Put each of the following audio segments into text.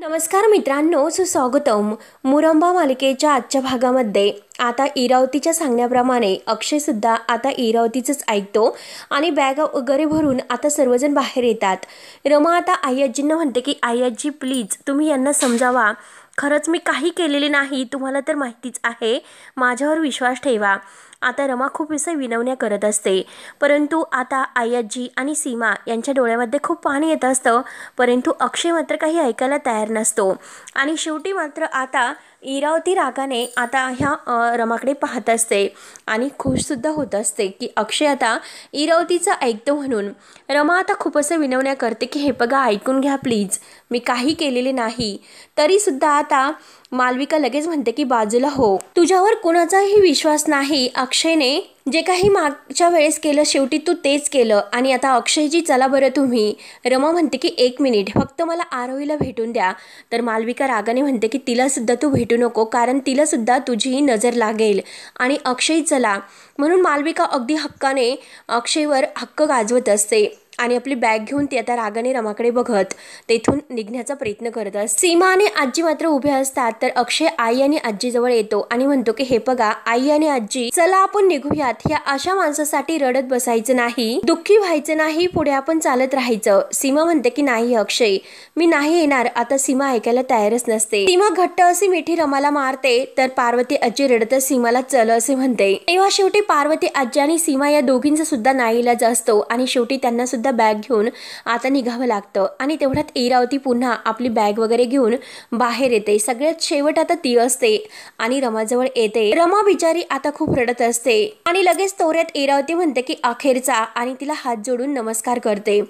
नमस्कार मित्रांनो, सुस्वागतम. मुरंबा मालिकेच्या आजच्या भागामध्ये आता इरावतीच्या सांगण्याप्रमाणे अक्षयसुद्धा आता इरावतीचंच ऐकतो आणि बॅग वगैरे भरून आता सर्वजण बाहेर येतात. रमा आता आई आजींना म्हणते की आई आजी प्लीज तुम्ही यांना समजावा, खरंच मी काही केलेले नाही, तुम्हाला तर माहितीच आहे, माझ्यावर विश्वास ठेवा. आता रमा खूप असं विनवण्या करत असते, परंतु आता आई आजी आणि सीमा यांच्या डोळ्यामध्ये खूप पाणी येत असतं, परंतु अक्षय मात्र काही ऐकायला तयार नसतो. आणि शेवटी मात्र आता इरावती रागाने आता ह्या रमाकडे पाहत असते आणि खुशसुद्धा होत असते की अक्षय आता इरावतीचं ऐकतो म्हणून. रमा आता खूप असं विनवण्या करते की हे बघा, ऐकून घ्या प्लीज, मी काही केलेले नाही. तरीसुद्धा आता मालविका लगेच म्हणते की बाजूला हो, तुझ्यावर कोणाचाही विश्वास नाही. अक्षयने जे काही मागच्या वेळेस केलं शेवटी तू तेच केलं आणि आता अक्षयजी चला बरं तुम्ही. रमा म्हणते की 1 मिनिट फक्त मला आरोहीला भेटून द्या. तर मालविका रागाने म्हणते की तिलासुद्धा तू भेटू नको, कारण तिलासुद्धा तुझी नजर लागेल आणि अक्षय चला. म्हणून मालविका अगदी हक्काने अक्षयवर हक्क गाजवत असते आणि आपली बॅग घेऊन ती आता रागाने रमाकडे बघत तेथून निघण्याचा प्रयत्न करत असते. सीमा आणि आजी मात्र उभे असतात. तर अक्षय आई आणि आजीजवळ येतो आणि म्हणतो की हे बघा आई आणि आजी, चला आपण निघूयात. ह्या अशा माणसासाठी रडत बसायचं नाही, दुःखी व्हायचं नाही, पुढे आपण चालत राहायचं. सीमा म्हणते की नाही अक्षय, मी नाही येणार. आता सीमा ऐकायला तयारच नसते. सीमा घट्ट अशी मिठी रमाला मारते. तर पार्वती आजी रडतच सीमाला चल असे म्हणते. तेव्हा शेवटी पार्वती आजी आणि सीमा या दोघींचा सुद्धा नाईलाज असतो आणि शेवटी त्यांना सुद्धा बॅग घेऊन आता निघावं लागतं. आणि तेवढ्यात इरावती पुन्हा आपली बॅग वगैरे घेऊन बाहेर येते. सगळ्यात शेवट आता ती असते आणि रमाजवळ येते. रमा बिचारी आता खूप रडत असते आणि लगेच तोऱ्यात इरावती म्हणते की अखेरचा, आणि तिला हात जोडून नमस्कार करते.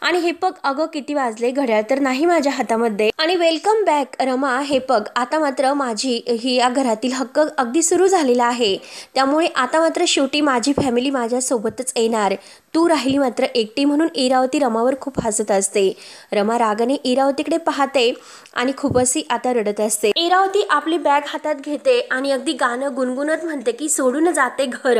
आणि हे पग अगं किती वाजले, घड्याळ तर नाही माझ्या हातामध्ये. आणि वेलकम बॅक रमा, हे पग आता मात्र माझी ही या घरातील हक्क अगदी सुरू झालेला आहे, त्यामुळे आता मात्र शेवटी माझी फॅमिली माझ्या सोबतच येणार, तू राहिली मात्र एकटी. म्हणून इरावती रमावर खूप हसत असते. रमा रागाने इरावतीकडे पाहते आणि खूप अशी आता रडत असते. इरावती आपली बॅग हातात घेते आणि अगदी गाणं गुणगुणत म्हणते की सोडून जाते घर.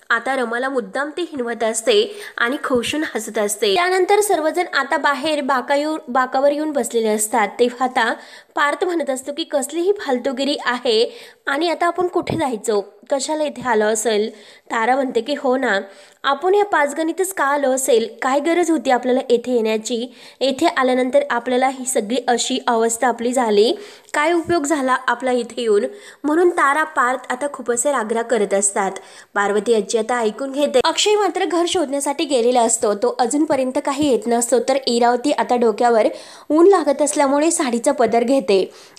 आता रमाला मुद्दाम ती हिणवत असते आणि खोशून हसत असते. त्यानंतर सर्वजण आता बाहेर बाकावर येऊन बसलेले असतात. तेव्हा आता पार्थ म्हणत असतो की कसलीही फालतूगिरी आहे आणि आता आपण कुठे जायचो, कशाला इथे आलो असेल. तारा म्हणते की हो ना, आपण या पाचगणीतच का आलो असेल, काय गरज होती आपल्याला येथे येण्याची, येथे आल्यानंतर आपल्याला ही सगळी अशी अवस्था आपली झाली, काय उपयोग झाला आपला इथे येऊन. म्हणून तारा पार्थ आता खूप असे रागराग करत असतात. पार्वती आजी आता ऐकून घेते. अक्षय मात्र घर शोधण्यासाठी गेलेला असतो, तो अजूनपर्यंत काही येत नसतो. तर इरावती आता डोक्यावर ऊन लागत असल्यामुळे साडीचा पदर घेते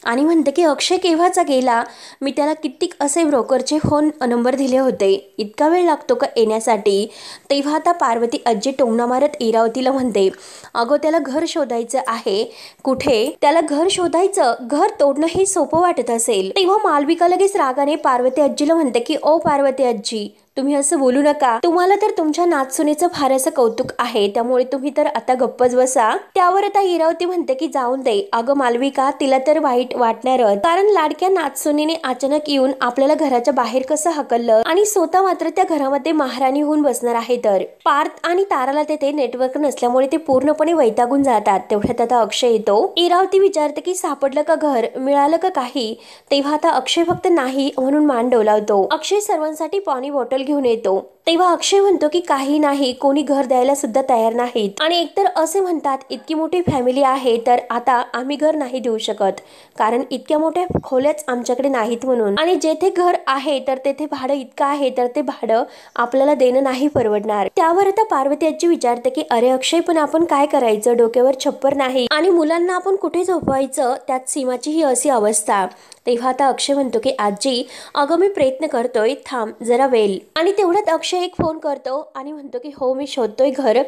आणि म्हणते की अक्षय केव्हाचा गेला, मी त्याला कित्येक असे ब्रोकरचे फोन नंबर दिले होते, इतका वेळ लागतो का येण्यासाठी. तेव्हा आता पार्वती आजी टोमणा मारत इरावतीला म्हणते अगं त्याला घर शोधायचं आहे. कुठे त्याला घर शोधायचं, घर तोडणं हे सोपं वाटत असेल. तेव्हा मालविका लगेच रागाने पार्वती आजीला म्हणते की ओ पार्वती आजी, तुम्ही असं बोलू नका, तुम्हाला तर तुमच्या नाचसुनेचं फार असं कौतुक आहे, त्यामुळे तुम्ही तर आता गप्पच बसा. त्यावर आता इरावती म्हणते की जाऊन दे अगं मालविका, तिला तर वाईट वाटणारच, कारण लाडक्या नाचसुनेने अचानक येऊन आपल्याला घराच्या बाहेर कसं हकललं आणि स्वतः मात्र त्या घरामध्ये महाराणी होऊन बसणार आहे. तर पार्थ आणि ताराला तेथे नेटवर्क नसल्यामुळे ते पूर्णपणे वैतागून जातात. तेवढ्यात आता अक्षय येतो. इरावती विचारते की सापडलं का घर, मिळालं का काही. तेव्हा आता अक्षय फक्त नाही म्हणून मान डोलावतो. अक्षय सर्वांसाठी पाणी बॉटल घेऊन येतो. तेव्हा अक्षय म्हणतो की काही नाही, कोणी घर द्यायला सुद्धा तयार नाहीत आणि एकतर असे म्हणतात इतकी मोठी फॅमिली आहे तर आता आम्ही घर नाही देऊ शकत, कारण इतक्या मोठ्या खोल्याच आमच्याकडे नाहीत म्हणून, आणि जेथे घर आहे तर तेथे भाडं इतकं आहे तर ते भाडं आपल्याला देणं नाही परवडणार. त्यावर आता पार्वती आजी विचारते की अरे अक्षय, पण आपण काय करायचं, डोक्यावर छप्पर नाही आणि मुलांना आपण कुठे झोपवायचं, त्यात सीमाची ही अशी अवस्था. तेव्हा आता अक्षय म्हणतो की आजी अगं मी प्रयत्न करतोय, थांब जरा वेळ. आणि तेवढ्यात अक्षय एक फोन करतो आणि म्हणतो की हो मी शोधतोय घर,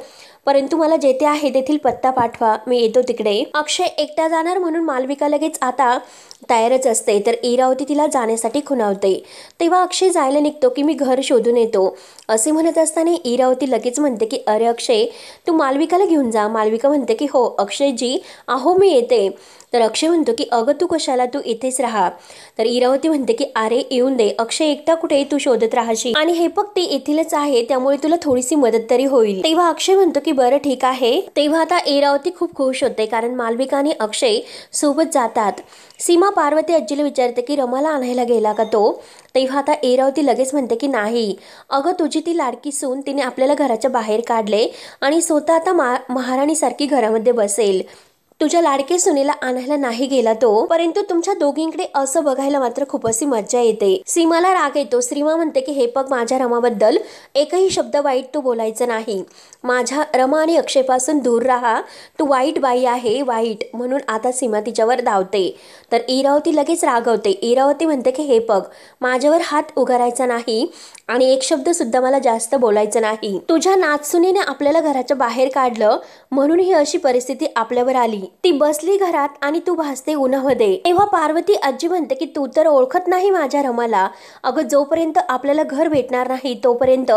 परंतु मला जेथे आहे तेथील पत्ता पाठवा, मी येतो तिकडे. अक्षय एकटा जाणार म्हणून मालविका लगेच आता तयारच असते. तर इरावती तिला जाण्यासाठी खुणावते. तेव्हा अक्षय जायला निघतो की मी घर शोधून येतो असे म्हणत असताना इरावती लगेच म्हणते की अरे अक्षय, तू मालविकाला घेऊन जा. मालविका म्हणते की हो अक्षयजी, अहो मी येते. तर अक्षय म्हणतो की अगं तू कशाला, तू इथेच राहा. तर इरावती म्हणते की अरे येऊन दे, अक्षय एकटा कुठे तू शोधत राहाशील आणि हे बघ ते येथीलच आहे, त्यामुळे तुला थोडीशी मदत तरी होईल. तेव्हा अक्षय म्हणतो की बरं ठीक आहे. तेव्हा आता इरावती खूप खुश होते कारण मालविका आणि अक्षय सोबत जातात. सीमा पार्वती आजीला विचारते की रमाला आणायला गेला का तो. तेव्हा आता इरावती लगेच म्हणते की नाही अगं, तुझी ती लाडकी सून तिने आपल्याला घराच्या बाहेर काढले आणि स्वतः आता महाराणी सारखी घरामध्ये बसेल. तुझ्या लाडके सुनेला आणायला नाही गेला तो, परंतु तुमच्या दोघींकडे असं बघायला मात्र खूप अशी मज्जा येते. सीमाला राग येतो. सीमा म्हणते की हे बघ, माझ्या रमाबद्दल एकही शब्द वाईट तू बोलायचं नाही. माझ्या रमा आणि अक्षयपासून दूर राहा, तू वाईट बाई आहे, वाईट. म्हणून आता सीमा तिच्यावर धावते. तर इरावती लगेच रागवते. इरावती म्हणते की हे बघ, माझ्यावर हात उगारायचा नाही आणि एक शब्द सुद्धा मला जास्त बोलायचं नाही. तुझ्या नाचसुनेने आपल्याला घराच्या बाहेर काढलं म्हणून ही अशी परिस्थिती आपल्यावर आली. ती बसली घरात आणि तू भासते उन्हामध्ये. तेव्हा पार्वती आजी म्हणते की तू तर ओळखत नाही माझ्या रमाला. अगं, जोपर्यंत आपल्याला घर भेटणार नाही तोपर्यंत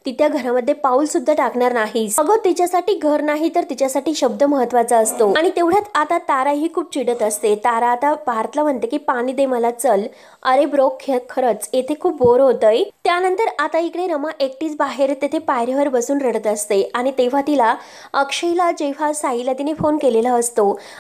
ती त्या घरामध्ये पाऊल सुद्धा टाकणार नाहीस. अगं, तिच्यासाठी घर नाही तर तिच्यासाठी शब्द महत्वाचा असतो. आणि तेवढ्यात आता तारा ही खूप चिडत असते. तारा आता पार्थला म्हणते की पाणी दे मला, चल. अरे ब्रो, खरंच येथे खूप बोर होतंय. त्यानंतर आता इकडे रमा एकटीच बाहेर तेथे पायरीवर बसून रडत असते आणि तेव्हा तिला अक्षयला, जेव्हा साईला तिने फोन केलेला असतो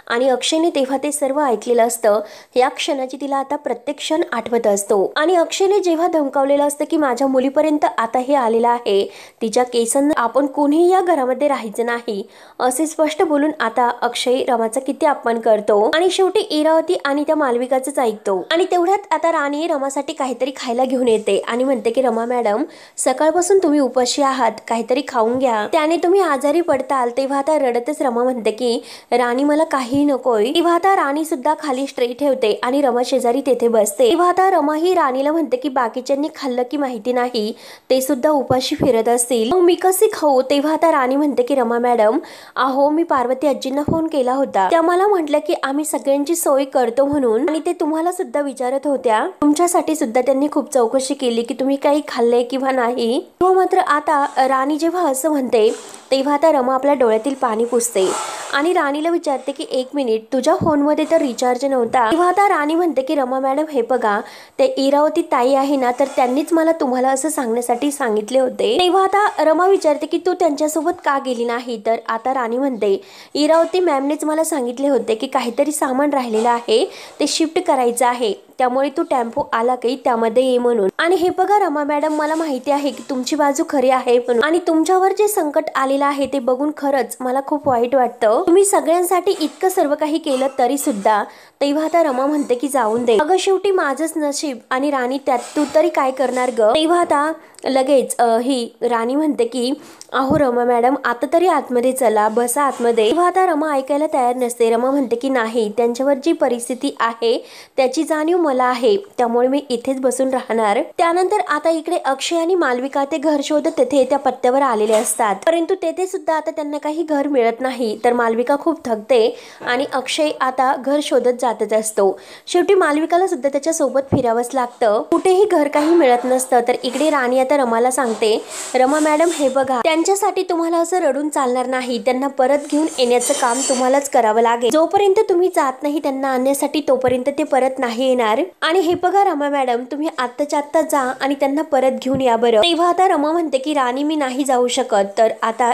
आणि अक्षयने तेव्हा ते सर्व ऐकलेलं असतं, या क्षणाची तिला आता प्रत्येक क्षण आठवत असतो. आणि अक्षयने जेव्हा धमकावलेलं असतं की माझ्या मुलीपर्यंत आता हे आलेलं आहे, तिच्या केसांना आपण कोणीही या घरामध्ये राहायचं नाही, असे स्पष्ट बोलून आता अक्षय रमाचा किती अपमान करतो. आणि शेवटी इरावती आणि त्या मालविकाचंच ऐकतो. आणि तेवढ्यात आता राणी रमासाठी काहीतरी खायला घेऊन येते आणि म्हणते की रमा मॅडम, सकाळपासून तुम्ही उपाशी आहात, काहीतरी खाऊन घ्या, त्याने तुम्ही आजारी पडताल. तेव्हा आता रडतच रमा म्हणते की राणी मला काही नकोय. तेव्हा आता राणी सुद्धा खाली स्ट्रे ठेवते आणि रमा शेजारी तेथे बसते. तेव्हा आता रमा ही राणीला म्हणते की बाकीच्यांनी खाल्लं की माहिती नाही, ते सुद्धा उपाशी फिरत असतील, मग मी कसे खाऊ. तेव्हा आता राणी म्हणते की रमा मॅडम, अहो मी पार्वती आजींना फोन केला होता, त्या मला म्हटलं की आम्ही सगळ्यांची सोय करतो म्हणून, आणि ते तुम्हाला सुद्धा विचारत होत्या, तुमच्यासाठी सुद्धा त्यांनी खूप चौकशी केली की तुम्ही काही खाल्ले किंवा नाही. तेव्हा मात्र आता राणी जेव्हा असं म्हणते तेव्हा आता रमा आपल्या डोळ्यातील पाणी पुसते आणि राणीला विचारते की एक मिनिट, तुझ्या फोनमध्ये तर रिचार्ज नव्हता. तेव्हा आता राणी म्हणते की रमा मॅडम, हे बघा, ते इरावती ताई आहे ना, तर त्यांनीच मला तुम्हाला असं सांगण्यासाठी सांगितले होते. तेव्हा आता रमा विचारते की तू त्यांच्यासोबत का गेली नाही. तर आता राणी म्हणते इरावती मॅमनेच मला सांगितले होते की काहीतरी सामान राहिलेलं आहे, ते शिफ्ट करायचं आहे, त्यामुळे तू टेम्पो आला की त्यामध्ये ये म्हणून. आणि हे बघा रमा मॅडम, मला माहिती आहे की तुमची बाजू खरी आहे म्हणून, आणि तुमच्यावर जे संकट आलेलं आहे ते बघून खरंच मला खूप वाईट वाटतं. तुम्ही सगळ्यांसाठी इतकं सर्व काही केलं तरी सुद्धा. तेव्हा आता रमा म्हणते की जाऊन दे, अगं शेवटी माझंच नशीब, आणि राणी त्यात तू तरी काय करणार ग. तेव्हा आता लगेच ही राणी म्हणते की अहो रमा मॅडम, आता तरी आतमध्ये चला, बसा आतमध्ये. तेव्हा आता रमा ऐकायला तयार नसते. रमा म्हणते की नाही, त्यांच्यावर जी परिस्थिती आहे त्याची जाणीव मला आहे, त्यामुळे मी इथेच बसून राहणार. त्यानंतर आता इकडे अक्षय आणि मालविका ते घर शोधत तेथे त्या पत्त्यावर आलेले असतात, परंतु तेथे सुद्धा आता त्यांना काही घर मिळत नाही. तर मालविका खूप थकते आणि अक्षय आता घर शोधत जातच असतो. शेवटी मालविकाला सुद्धा त्याच्या सोबत फिरावंच लागतं. कुठेही घर काही मिळत नसतं. तर इकडे राणी आता रमाला सांगते, रमा मॅडम हे बघा, त्यांच्यासाठी तुम्हाला असं रडून चालणार नाही, त्यांना परत घेऊन येण्याचं काम तुम्हालाच करावं लागेल. जोपर्यंत तुम्ही जात नाही त्यांना आणण्यासाठी तोपर्यंत ते परत नाही येणार. आणि हे बघा रमा मॅडम, तुम्ही आत्ताच्या आत्ता जा आणि त्यांना परत घेऊन या बरं. तेव्हा आता रमा म्हणते की राणी मी नाही जाऊ शकत. तर आता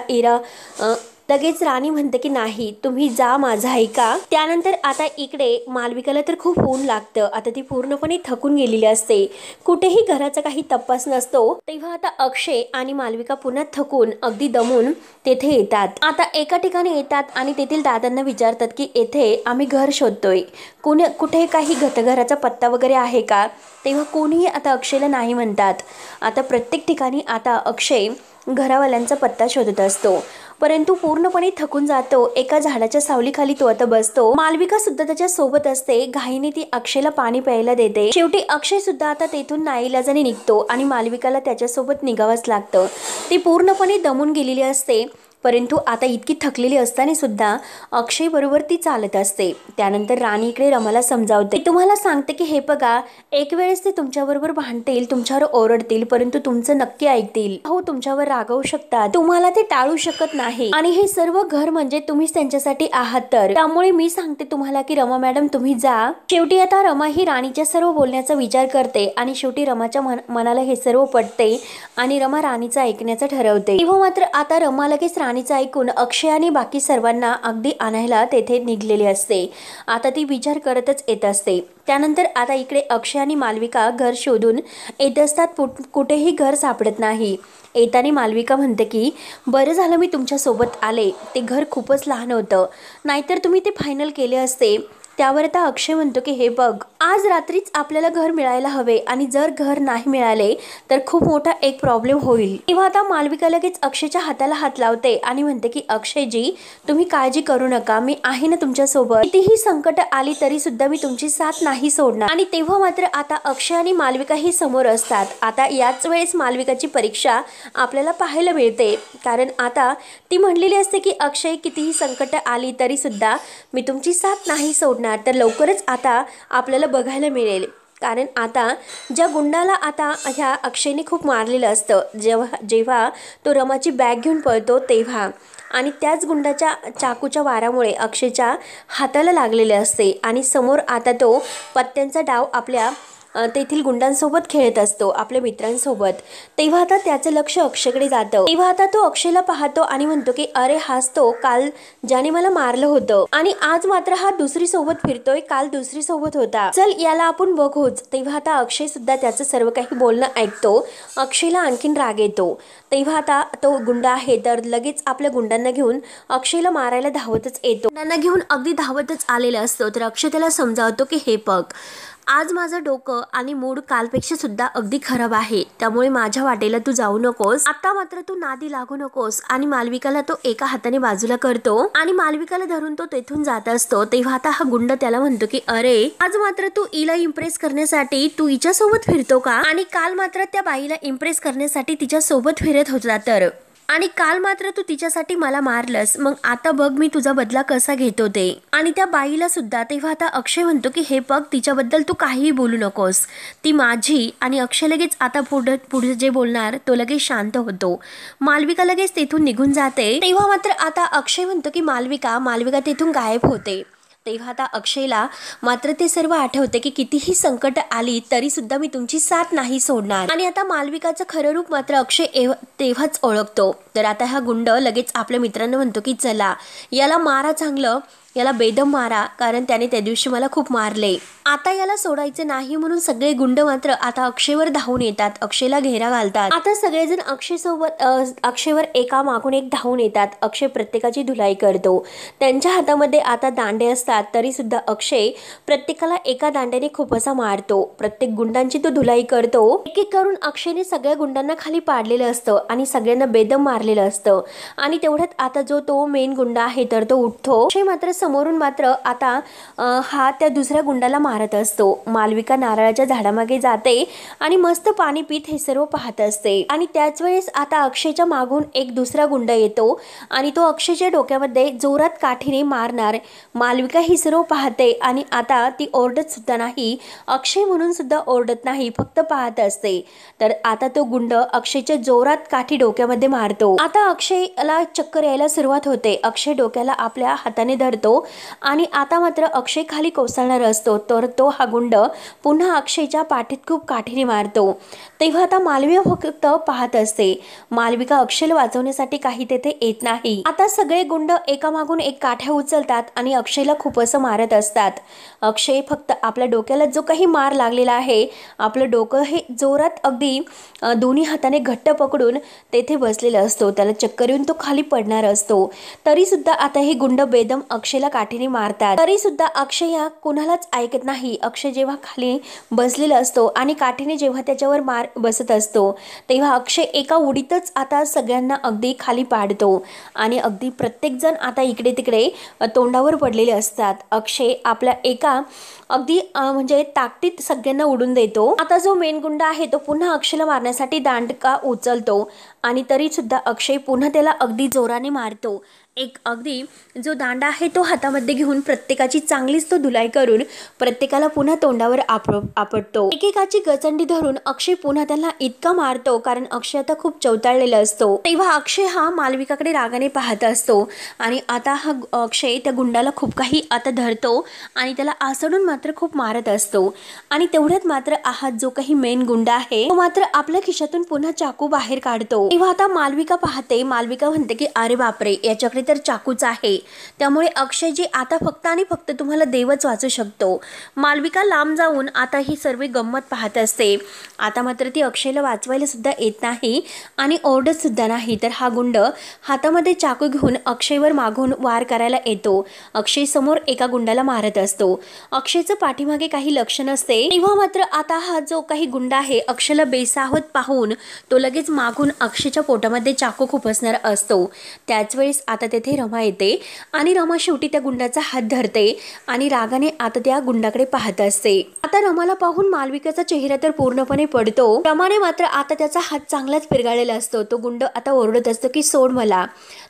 लगेच राणी म्हणते की नाही, तुम्ही जा, माझा ऐका. त्यानंतर आता इकडे मालविकाला तर खूप ऊन लागतं. आता ती पूर्णपणे थकून गेलेली असते, कुठेही घराचा काही तपास नसतो. तेव्हा आता अक्षय आणि मालविका पुन्हा थकून अगदी दमून तेथे येतात. आता एका ठिकाणी येतात आणि तेथील दादांना विचारतात की येथे आम्ही घर शोधतोय, कुठे काही घराचा पत्ता वगैरे आहे का. तेव्हा कोणीही आता अक्षयला नाही म्हणतात. आता प्रत्येक ठिकाणी आता अक्षय घरावाल्यांचा पत्ता शोधत असतो, परंतु पूर्णपणे थकून जातो. एका झाडाच्या सावलीखाली तो आता बसतो. मालविका सुद्धा त्याच्या सोबत असते. घाईने ती अक्षयला पाणी प्यायला देते. शेवटी अक्षय सुद्धा आता तेथून नाईलाजाने निघतो आणि मालविकाला त्याच्यासोबत निघावंच लागतं. ती पूर्णपणे दमून गेलेली असते. परंतु आता इतकी थकलेली असताना सुद्धा अक्षय बरोबर ती चालत असते। त्यानंतर राणी इकडे रमाला समजावते, तुम्हाला सांगते की हे बघा, एक वेळेस ते तुमच्याबरोबर भांडतील, तुमच्यावर ओरडतील, परंतु तुमचं नक्की ऐकतील, हो तुमच्यावर रागवू शकतात, तुम्हाला ते टाळू शकत नाही आणि हे सर्व घर म्हणजे तुम्हीच त्यांच्यासाठी आहात। तर त्यामुळे मी सांगते तुम्हाला की रमा मॅडम तुम्ही जा। शेवटी आता रमा ही राणीच्या सर्व बोलण्याचा विचार करते आणि शेवटी रमाच्या मनाला हे सर्व पटते आणि रमा राणीचं ऐकण्याचं ठरवते। तेव्हा मात्र आता रमा लगेच राणीचं ऐकून अक्षय आणि बाकी सर्वांना अगदी आणायला तेथे निघलेली असते। आता ती विचार करतच येत असते। त्यानंतर आता इकडे अक्षय आणि मालविका घर शोधून येत असतात, कुठेही घर सापडत नाही। येताना मालविका म्हणते की बरं झालं मी तुमच्या सोबत आले, ते घर खूपच लहान होतं, नाहीतर तुम्ही ते फायनल केले असते। त्यावर आता अक्षय म्हणतो की हे बघ, आज रात्रीच आपल्याला घर मिळायला हवे आणि जर घर नाही मिळाले तर खूप मोठा एक प्रॉब्लेम होईल। तेव्हा आता मालविका लगेच अक्षयच्या हाताला हात लावते आणि म्हणते की अक्षयजी तुम्ही काळजी करू नका, मी आहे ना तुमच्या सोबत, कितीही संकट आली तरी सुद्धा मी तुमची साथ नाही सोडणार। आणि तेव्हा मात्र आता अक्षय आणि मालविका ही समोर असतात। आता याच वेळेस मालविकाची परीक्षा आपल्याला पाहायला मिळते, कारण आता ती म्हणलेली असते की अक्षय कितीही संकट आली तरी सुद्धा मी तुमची साथ नाही सोडणार। तर लवकरच आता आपल्याला बघायला मिळेल, कारण आता ज्या गुंडाला आता ह्या अक्षयने खूप मारलेलं असतं, जेव्हा तो रमाची बॅग घेऊन पळतो तेव्हा, आणि त्याच गुंडाच्या चाकूच्या वारामुळे अक्षयच्या हाताला लागलेले असते आणि समोर आता तो पत्त्यांचा डाव आपल्या तेथील गुंडांसोबत खेळत असतो, आपल्या मित्रांसोबत। तेव्हा आता त्याचं लक्ष अक्षयकडे जातं। तेव्हा आता तो अक्षयला पाहतो आणि म्हणतो की अरे हाच तो काल ज्याने मला मारलं होतं आणि आज मात्र हा दुसरी सोबत फिरतोय, काल दुसरी सोबत होता, चल याला आपण बघूच। तेव्हा आता अक्षय सुद्धा त्याचं सर्व काही बोलणं ऐकतो। अक्षयला आणखीन राग येतो। तेव्हा आता तो गुंड आहे तर लगेच आपल्या गुंडांना घेऊन अक्षयला मारायला धावतच येतो। गुंडांना घेऊन अगदी धावतच आलेला असतो। तर अक्षय त्याला समजावतो की हे बघ, आज माझं डोकं आणि मूड कालपेक्षा सुद्धा अगदी खराब आहे, त्यामुळे माझ्या वाटेला तू जाऊ नकोस, आता मात्र तू नादी लागू नकोस। आणि मालविकाला तो एका हाताने बाजूला करतो आणि मालविकाला धरून तो तेथून जात असतो। तेव्हा आता हा गुंड त्याला म्हणतो की अरे आज मात्र तू हिला इम्प्रेस करण्यासाठी तू हिच्या सोबत फिरतो का, आणि काल मात्र त्या बाईला इम्प्रेस करण्यासाठी तिच्या सोबत फिरत होता, तर आणि काल मात्र तू तिच्यासाठी मला मारलंस, मग आता बघ मी तुझा बदला कसा घेतो ते, आणि त्या बाईला सुद्धा। तेव्हा आता अक्षय म्हणतो की हे बघ, तिच्याबद्दल तू काहीही बोलू नकोस, ती माझी। आणि अक्षय लगेच आता पुढे जे बोलणार तो लगेच शांत होतो। मालविका लगेच तेथून निघून जाते। तेव्हा मात्र आता अक्षय म्हणतो की मालविका तेथून गायब होते। तेव्हा आता अक्षयला मात्र ते सर्व आठवते की कितीही संकट आली तरी सुद्धा मी तुमची साथ नाही सोडणार। आणि आता मालविकाचं खरं रूप मात्र अक्षय तेव्हाच ओळखतो। तर आता हा गुंड लगेच आपल्या मित्रांना म्हणतो की चला याला मारा, चांगलं याला बेदम मारा, कारण त्याने त्या दिवशी मला खूप मारले, आता याला सोडायचं नाही। म्हणून सगळे गुंड मात्र आता अक्षयवर धावून येतात, अक्षयला घेरा घालतात। आता सगळेजण अक्षयवर एका मागून एक धावून येतात। अक्षय प्रत्येकाची धुलाई करतो, त्यांच्या हातामध्ये आता दांडे असतात, तरी सुद्धा अक्षय प्रत्येकाला एका दांड्याने खूप असा मारतो। प्रत्येक गुंडांची तो धुलाई करतो। एक एक करून अक्षयने सगळ्या गुंडांना खाली पाडलेलं असतं आणि सगळ्यांना बेदम मारलेलं असतं। आणि तेवढ्यात आता जो तो मेन गुंड आहे तर तो उठतो। अक्षय मात्र समोरून मात्र आता हा त्या दुसऱ्या गुंडाला मारत असतो। मालविका नारळाच्या झाडामागे जाते आणि मस्त पाणी पित हे सर्व पाहत असते। आणि त्याच वेळेस आता अक्षयच्या मागून एक दुसरा गुंड येतो आणि तो अक्षयच्या डोक्यामध्ये जोरात काठीने मारणार। मालविका ही सर्व पाहते आणि आता ती ओरडत सुद्धा नाही, अक्षय म्हणून सुद्धा ओरडत नाही, फक्त पाहत असते। तर आता तो गुंड अक्षयच्या जोरात काठी डोक्यामध्ये मारतो। आता अक्षयला चक्कर यायला सुरुवात होते। अक्षय डोक्याला आपल्या हाताने धरतो आणि आता मात्र अक्षय खाली कोसळणार असतो, तर तो हा गुंड पुन्हा अक्षयच्या पाठीत खूप काठीने मारतो। तेव्हा आता मालविका फक्त पाहत असते। मालविका अक्षयला वाचवण्यासाठी काही तेथे येत नाही। आता सगळे गुंड एकामागून एक काठ्या उचलतात आणि अक्षयला खूप असं मारत असतात। अक्षय फक्त आपल्या डोक्याला जो काही मार लागलेला आहे, आपलं डोकं हे जोरात अगदी दोन्ही हाताने घट्ट पकडून तेथे बसलेला असतो, त्याला चक्कर येऊन तो खाली पडणार असतो। तरी सुद्धा आता हे गुंड बेदम अक्षयला अक्षयला काठीने मारतात. तरी सुद्धा अक्षय हा कुणालाच ऐकत नाही. अक्षय जेव्हा खाली बसलेला असतो आणि काठीने जेव्हा त्याच्यावर मार बसत असतो तेव्हा अक्षय एका उडीतच आता सगळ्यांना अगदी खाली पाडतो आणि अगदी प्रत्येक जण आता इकडे तिकडे तोंडावर पडलेले असतात. अक्षय आपल्या एका अगदी म्हणजे ताकदीत सगळ्यांना उडून देतो. आता जो मेन गुंड आहे तो पुन्हा अक्षयला मारण्यासाठी दांडका उचलतो आणि तरी सुद्धा अक्षय पुन्हा त्याला अगदी जोराने मारतो. एक अगदी जो दांडा आहे तो हातामध्ये घेऊन प्रत्येकाची चांगलीच तो धुलाई करून प्रत्येकाला पुन्हा तोंडावर आपटतो. एकेकाची गचंडी धरून अक्षय पुन्हा त्यांना इतका मारतो कारण अक्षय आता खूप चवताळलेला असतो. तेव्हा अक्षय हा मालविकाकडे रागाने पाहत असतो आणि आता हा अक्षय त्या गुंडाला खूप काही आता धरतो आणि त्याला आसडून मात्र खूप मारत असतो. आणि तेवढ्यात मात्र आहात जो काही मेन गुंडा आहे तो मात्र आपल्या खिशातून पुन्हा चाकू बाहेर काढतो. तेव्हा आता मालविका पाहते. मालविका म्हणते की अरे बापरे, याच्याकडे तर चाकूच आहे, त्यामुळे अक्षयजी आता फक्त आणि फक्त तुम्हाला देवच वाचू शकतो. मालविका लांब जाऊन आता ही सर्व गंमत पाहत असते. आता मात्र ती अक्षयला वाचवायला सुद्धा येत नाही आणि ओरडत सुद्धा नाही. तर हा गुंड हातामध्ये चाकू घेऊन अक्षयवर मागून वार करायला येतो. अक्षय समोर एका गुंडाला मारत असतो. अक्षयचं पाठीमागे काही लक्ष नसते. तेव्हा मात्र आता हा जो काही गुंड आहे अक्षयला बेसावत पाहून तो लगेच मागून अक्षयच्या पोटामध्ये चाकू खुपसणार असतो. त्याच वेळेस आता तेथे रमा येते आणि रमा शेवटी त्या गुंडाचा हात धरते आणि रागाने आता त्या गुंडाकडे पाहत असते. आता रमाला पाहून मालविकाचा चेहरा तर पूर्णपणे पडतो. रमाने मात्र आता त्याचा हात चांगलाच पिरगाळलेला असतो. तो गुंड आता ओरडत असतो की सोड मला.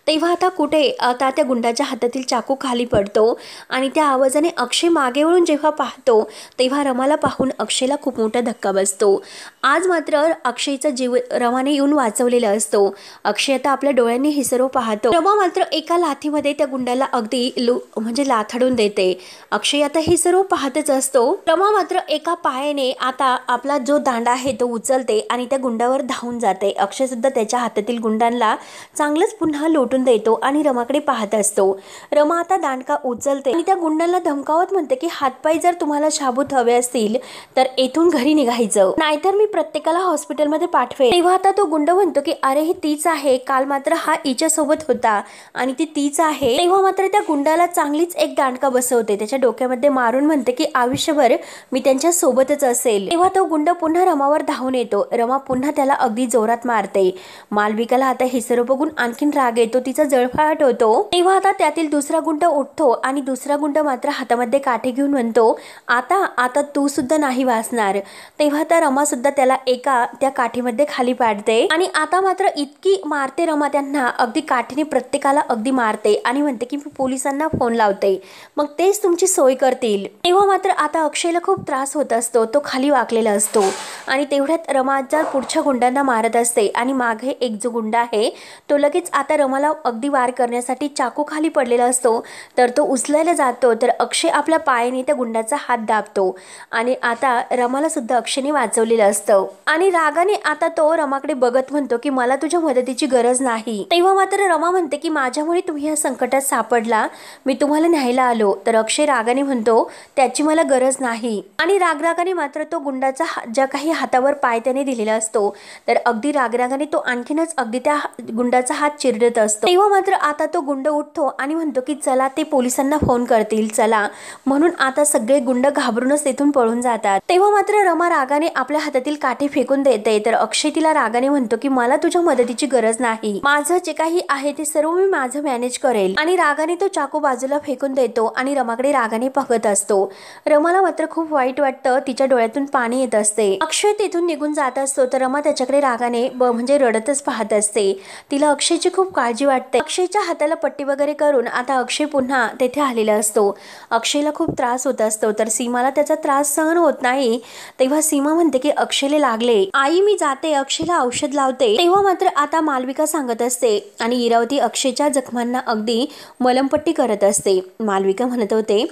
तेव्हा आता कुठे आता त्या गुंडाच्या हातातील चाकू खाली पडतो आणि त्या आवाजाने अक्षय मागे वळून जेव्हा पाहतो तेव्हा रमाला पाहून अक्षयला खूप मोठा धक्का बसतो. आज मात्र अक्षयचा जीव रमाने येऊन वाचवलेला असतो. अक्षय आता आपल्या डोळ्यांनी हे सर्व पाहतो. रमा मात्र एका लाथीमध्ये त्या गुंडाला अगदी म्हणजे लाथाडून देते. अक्षय आता हे सर्व पाहतच असतो. रमा मात्र एका पायाने आता आपला जो दांडा आहे तो उचलते आणि त्या गुंडावर धावून जाते. अक्षय सुद्धा त्याच्या हातातील गुंडांना चांगलंच पुन्हा लोटून देतो आणि रमाकडे पाहत असतो. रमा आता दांडका उचलते आणि त्या गुंडांना धमकावत म्हणते की हातपाय जर तुम्हाला शाबूत हवे असतील तर येथून घरी निघायचं, नाहीतर मी प्रत्येकाला हॉस्पिटलमध्ये पाठवेल. तेव्हा आता तो गुंड म्हणतो की अरे ही तीच आहे, काल मात्र हा हिच्या सोबत होता आणि ती तीच आहे. तेव्हा मात्र त्या गुंडाला चांगलीच एक दांडका बसवते. त्याच्या डोक्यामध्ये मारून म्हणते की आयुष्यभर मी त्यांच्या सोबतच असेल. तेव्हा तो गुंड पुन्हा रमावर धावून येतो. रमा पुन्हा त्याला अगदी जोरात मारते. मालविकाला आता हे सर्व बघून आणखीन राग येतो. तिचा जळफळाट होतो. तेव्हा आता त्यातील दुसरा गुंड उठतो आणि दुसरा गुंड मात्र हातामध्ये काठी घेऊन म्हणतो आता आता तू सुद्धा नाही वाचणार. तेव्हा त्या रमा सुद्धा त्याला एका त्या काठीमध्ये खाली पाडते आणि आता मात्र इतकी मारते रमा त्यांना अगदी काठीने प्रत्येकाला अगदी मारते आणि म्हणते की मी पोलिसांना फोन लावते, मग तेच तुमची सोय करतील. तेव्हा मात्र आता अक्षयला खूप त्रास होत असतो. तो खाली वाकलेला असतो आणि तेवढ्यात रमाच्या पुढच्या गुंडांना मारत असते आणि मागे एक जो गुंड आहे तो लगेच आता रमाला अगदी वार करण्यासाठी चाकू खाली पडलेला असतो. तर तो उचलायला जातो तर अक्षय आपल्या पायाने त्या गुंडाचा हात दाबतो आणि आता रमाला सुद्धा अक्षयने वाचवलेलं असतं आणि रागाने आता तो रमाकडे बघत म्हणतो की मला तुझ्या मदतीची गरज नाही. तेव्हा मात्र रमा म्हणते की माझ्यामुळे तुम्ही या संकटात सापडला, मी तुम्हाला न्यायला आलो. तर अक्षय रागाने म्हणतो त्याची मला गरज नाही आणि रागरागाने मात्र तो गुंडाचा ज्या काही हातावर पाय त्याने दिलेला असतो तर अगदी रागरागाने तो आणखीनच अगदी त्या गुंडाचा हात चिरडत असतो. तेव्हा मात्र आता तो गुंड उठतो आणि म्हणतो की चला ते पोलिसांना फोन करतील चला. म्हणून आता सगळे गुंड घाबरूनच तेथून पळून जातात. तेव्हा मात्र रमा रागाने आपल्या हातातील काठी फेकून देते. तर अक्षय तिला रागाने म्हणतो की मला तुझ्या मदतीची गरज नाही, माझं जे काही आहे ते सर्व मी माझं मॅनेज करेल आणि रागाने तो चाकू बाजूला फेकून देतो आणि रमाकडे रागाने बघत असतो. रमाला मात्र खूप वाईट वाटतं. तिच्या डोळ्यातून पाणी येत असते. अक्षय तेथून निघून जात असतो तर रमा त्याच्याकडे रागाने म्हणजे रडतच पाहत असते. तिला अक्षयची खूप काळजी वाटते. अक्षयच्या हाताला पट्टी वगैरे करून आता अक्षय पुन्हा तेथे आलेला असतो. अक्षयला खूप त्रास होत असतो तर सीमाला त्याचा त्रास सहन होत नाही. तेव्हा सीमा म्हणते की अक्षयला लागले, आई मी जाते अक्षयला औषध लावते. तेव्हा मात्र आता मालविका सांगत असते आणि इरावती अक्षयच्या जखमांना अगदी मलमपट्टी करत असते. मालविका म्हणत होते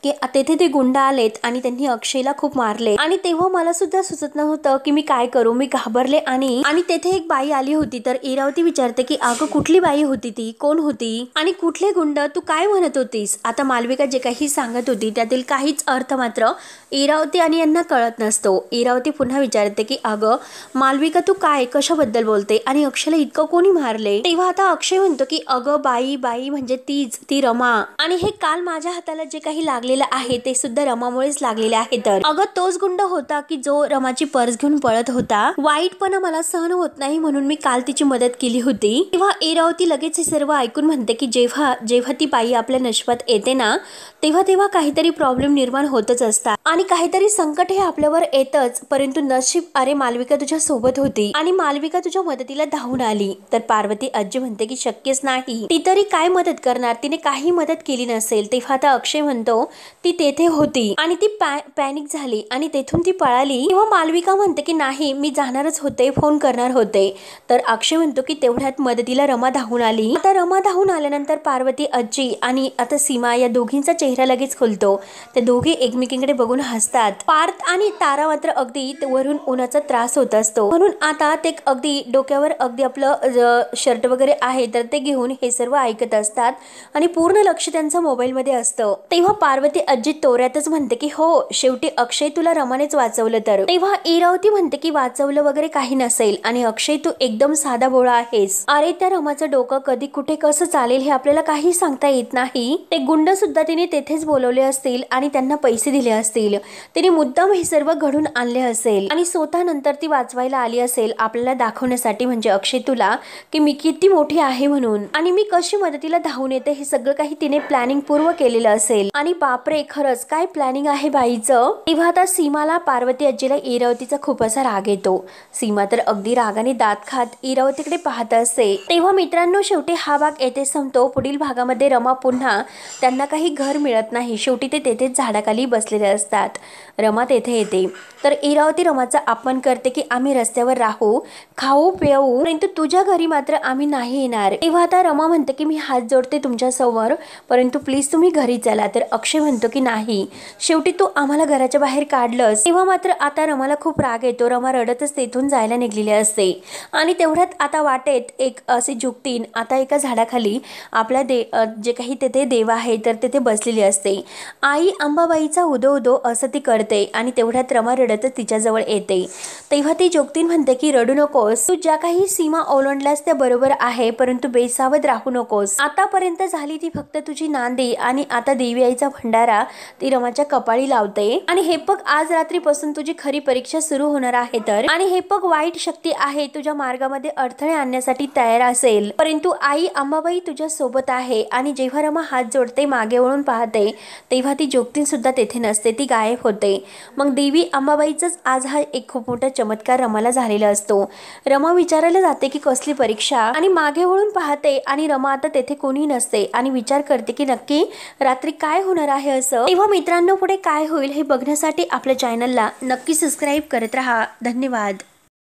की तेथे ते गुंड आलेत आणि त्यांनी अक्षयला खूप मारले आणि तेव्हा मला सुद्धा सुचत नव्हतं की मी काय करू। मी घाबरले आणि तेथे एक बाई आली होती। तर इरावती विचारते की अगं कुठली बाई होती ती, कोण होती आणि कुठले गुंड, तू काय म्हणत होतीस। आता मालविका जे काही सांगत होती त्यातील काहीच अर्थ मात्र इरावती आणि यांना कळत नसतो। इरावती पुन्हा विचारते की अगं मालविका तू काय कशाबद्दल बोलते आणि अक्षयला इतकं कोणी मारले। तेव्हा आता अक्षय म्हणतो की अगं बाई बाई म्हणजे तीच ती रमा, आणि हे काल माझ्या हाताला जे काही लागलेलं आहे ते सुद्धा रमामुळेच लागलेले आहे। तर अगं तोच गुंड होता की जो रमाची पर्स घेऊन पळत होता। वाईटपणा मला सहन होत नाही म्हणून मी काल तिची मदत केली होती। तेव्हा इरावती लगेच हे सर्व ऐकून म्हणते की जेव्हा जेव्हा ती बाई आपल्या नशिबात येते ना तेव्हा तेव्हा काहीतरी प्रॉब्लेम निर्माण होतच असतात आणि काहीतरी संकट हे आपल्यावर येतच, परंतु नशीब अरे मालविका तुझ्या सोबत होती आणि मालविका तुझ्या मदतीला धावून आली। तर पार्वती आजी म्हणते की शक्यच नाही, ती तरी काय मदत करणार, तिने काही मदत केली नसेल। तेव्हा आता अक्षय म्हणतो ती तेथे होती आणि ती पॅनिक झाली आणि तेथून ती पळाली। तेव्हा मालविका म्हणते की नाही मी जाणारच होते, फोन करणार होते। तर अक्षय म्हणतो की तेवढ्यात मदतीला रमा धावून आली। आता रमा धावून आल्यानंतर पार्वती आजी आणि आता सीमा या दोघींचा चेहरा लगेच खुलतो। ते दोघे एकमेकींकडे बघून हसतात। पार्थ आणि तारा मात्र अगदी वरून उन्हाचा त्रास होत असतो म्हणून आता ते अगदी डोक्यावर अगदी आपलं शर्ट वगैरे आहे तर ते घेऊन हे सर्व ऐकत असतात आणि पूर्ण लक्ष त्यांचं मोबाईल मध्ये असतं। तेव्हा पार्वती आजी तोऱ्यातच म्हणते की हो शेवटी अक्षय तुला रमानेच वाचवलं। तर तेव्हा इरावती म्हणते की वाचवलं वगैरे काही नसेल आणि अक्षय तू एकदम साधा भोळा आहेस। अरे त्या रमाचं डोकं कधी कुठे कसं चालेल हे आपल्याला काही सांगता येत नाही। ते गुंड सुद्धा तिने तेथेच बोलवले असतील आणि त्यांना पैसे दिले असतील, तिने मुद्दाम हे सर्व घडून आणले असेल आणि स्वतः नंतर ती वाचवायला आली असेल आपल्याला दाखवण्यासाठी, म्हणजे अक्षय तुला की मी किती मोठी आहे म्हणून आणि मी कशी मदतीला धावून येते हे सगळं काही तिने प्लॅनिंग पूर्व केलेलं असेल। आणि बापरे खरंच काय प्लॅनिंग आहे बाईचं। तेव्हा आता सीमाला पार्वती आजीला इरावतीचा खूप असा राग येतो। सीमा तर अगदी रागाने दात खात इरावतीकडे पाहत असते। तेव्हा मित्रांनो शेवटी हा भाग येथे संपतो। पुढील भागामध्ये रमा पुन्हा त्यांना काही घर मिळत नाही, शेवटी ते तेथेच झाडाखाली बसलेले असतात। रमा तेथे येते तर इरावती रमाचा अपमान करते की आम्ही रस्त्यावर राहू खाऊ पिऊ परंतु तुझ्या घरी मात्र आम्ही नाही येणार। तेव्हा आता रमा म्हणते की मी हात जोडते तुमच्या समोर परंतु प्लीज तुम्ही घरी चला। तर अक्षय म्हणतो की नाही शेवटी तू आम्हाला घराच्या बाहेर काढलंस। तेव्हा मात्र आता रमाला खूप राग येतो। रमा रडतच तेथून जायला निघलेली असते आणि तेवढ्यात आता वाटेत एक असे जुगतीन आता एका झाडाखाली आपल्या जे काही तेथे देव आहे तर तेथे बसलेली असते। आई अंबाबाईचा उदो उदो असं ती करते आणि तेवढ्यात रमा रडतच तिच्याजवळ येते। तेव्हा ती जोगतीन म्हणते की रडू नकोस, तू ज्या काही सीमा ओलांडल्यास त्या बरोबर आहे परंतु बेसावध राहू नकोस। आतापर्यंत झाली ती फक्त तुझी नांदी आणि आता देवी आईचा भंडारा ती रमाच्या कपाळी लावते आणि हे बघ आज रात्रीपासून तुझी खरी परीक्षा सुरू होणार आहे। तर आणि हे बघ वाईट शक्ती आहे तुझ्या मार्गामध्ये अडथळे आणण्यासाठी तयार असेल परंतु आई अंबाबाई तुझ्या सोबत आहे। आणि जेव्हा रमा हात जोडते मागे वळून पाहते तेव्हा ती जोगतीन सुद्धा तेथे नसते, ती गायब होते। मग देवी अंबाबाईचाच आज हा एक खूप मोठा चमत्कार रमाला झालेला असतो। रमा विचारायला जाते की कसली परीक्षा आणि मागे वळून पाहते आणि रमा आता तेथे कोणी नसते आणि विचार करते की नक्की रात्री काय होणार आहे असं। तेव्हा मित्रांनो पुढे काय होईल हे बघण्यासाठी आपल्या चॅनलला नक्की सबस्क्राईब करत राहा। धन्यवाद।